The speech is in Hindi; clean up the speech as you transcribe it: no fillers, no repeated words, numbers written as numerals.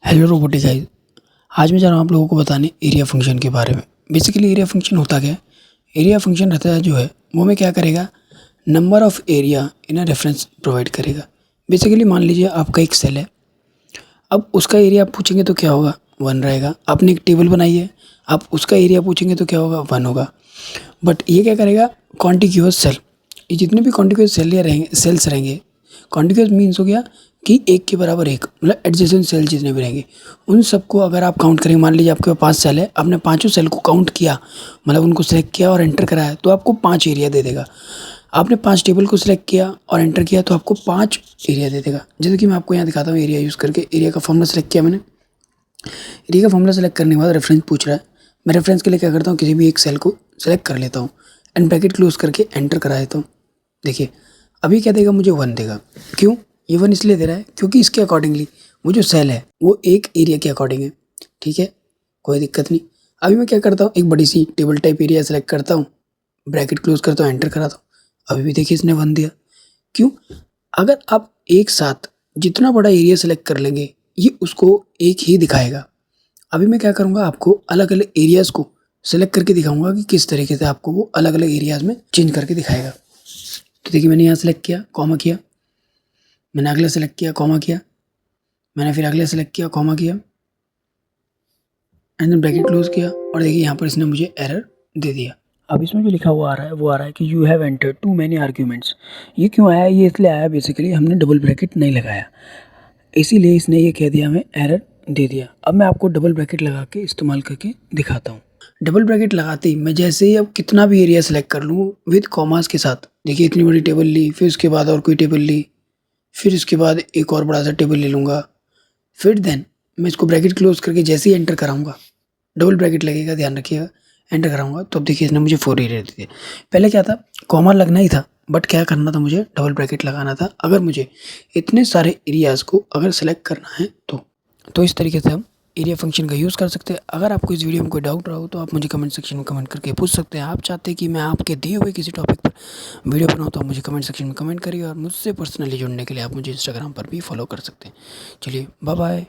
Hello robotic guys. आज मैं जा रहा हूँ आप लोगों को बताने एरिया फंक्शन के बारे में। बेसिकली एरिया फंक्शन होता क्या है? एरिया फंक्शन रहता है जो है वो में क्या करेगा, number of area in a reference provide करेगा। बेसिकली मान लीजिए आपका एक सेल है, अब उसका एरिया आप पूछेंगे तो क्या होगा, 1 रहेगा। आपने एक टेबल बनाई है, आप उसका एरिया पूछेंगे तो क्या होगा, 1 होगा। बट ये क्या करेगा, कॉन्टिग्यूअस सेल, ये जितने भी कॉन्टिग्यूअस सेल रहेंगे, सेल्स रहेंगे, कॉन्टिग्यूअस मीन्स हो गया कि एक के बराबर एक, मतलब एडजेसेंट सेल जितने भी रहेंगे उन सबको अगर आप काउंट करेंगे, मान लीजिए आपके पास 5 सेल है, आपने पाँचों सेल को काउंट किया, मतलब उनको सेलेक्ट किया और एंटर कराया तो आपको 5 एरिया दे देगा। आपने 5 टेबल को सिलेक्ट किया और एंटर किया तो आपको 5 एरिया दे देगा। जैसे कि मैं आपको यहाँ दिखाता हूँ, एरिया यूज़ करके एरिया का फॉर्मूला सेलेक्ट किया मैंने। एरिया का फॉर्मूला सेलेक्ट करने के बाद रेफरेंस पूछ रहा है, मैं रेफरेंस के लिए क्या करता हूँ, किसी भी एक सेल को सेलेक्ट कर लेता हूँ एंड ब्रैकेट क्लोज करके एंटर करा देता हूँ। देखिए अभी क्या देगा, मुझे 1 देगा। क्यों ये 1 इसलिए दे रहा है क्योंकि इसके अकॉर्डिंगली वो जो सेल है वो एक एरिया के अकॉर्डिंग है। ठीक है, कोई दिक्कत नहीं। अभी मैं क्या करता हूँ, एक बड़ी सी टेबल टाइप एरिया सेलेक्ट करता हूँ, ब्रैकेट क्लोज करता हूँ, एंटर कराता हूँ। अभी भी देखिए इसने 1 दिया। क्यों? अगर आप एक साथ जितना बड़ा एरिया सेलेक्ट कर लेंगे ये उसको एक ही दिखाएगा। अभी मैं क्या करूँगा, आपको अलग अलग एरियाज़ को सेलेक्ट करके दिखाऊंगा कि किस तरीके से आपको वो अलग अलग एरियाज़ में चेंज करके दिखाएगा। तो देखिए मैंने यहाँ सेलेक्ट किया, कॉमा किया, मैंने अगला सेलेक्ट किया, कॉमा किया, मैंने फिर अगला सेलेक्ट किया, कॉमा किया एंड देन ब्रैकेट क्लोज किया और देखिए यहाँ पर इसने मुझे एरर दे दिया। अब इसमें जो लिखा हुआ आ रहा है वो आ रहा है कि you have entered to many arguments. ये क्यों आया, ये इसलिए आया बेसिकली हमने डबल ब्रैकेट नहीं लगाया, इसीलिए इसने ये कह दिया, हमें एरर दे दिया। अब मैं आपको डबल ब्रैकेट लगा के इस्तेमाल करके दिखाता हूँ। डबल ब्रैकेट लगाते ही मैं जैसे ही अब कितना भी एरिया सेलेक्ट कर लूँ विद कॉमास के साथ, देखिए इतनी बड़ी टेबल ली, फिर उसके बाद और कोई टेबल ली, फिर उसके बाद एक और बड़ा सा टेबल ले लूँगा, फिर देन मैं इसको ब्रैकेट क्लोज करके जैसे ही एंटर कराऊंगा, डबल ब्रैकेट लगेगा, ध्यान रखिएगा, एंटर कराऊंगा तो अब देखिए इसने मुझे 4 एरिया दे दिए। पहले क्या था, कॉमा लगना ही था, बट क्या करना था, मुझे डबल ब्रैकेट लगाना था अगर मुझे इतने सारे एरियाज़ को अगर सेलेक्ट करना है तो इस तरीके से हम एरिया फंक्शन का यूज़ कर सकते हैं। अगर आपको इस वीडियो में कोई डाउट रहा हो तो आप मुझे कमेंट सेक्शन में कमेंट करके पूछ सकते हैं। आप चाहते हैं कि मैं आपके दिए हुए किसी टॉपिक पर वीडियो बनाऊँ तो आप मुझे कमेंट सेक्शन में कमेंट करिए और मुझसे पर्सनली जुड़ने के लिए आप मुझे इंस्टाग्राम पर भी फॉलो कर सकते हैं। चलिए बाय बाय।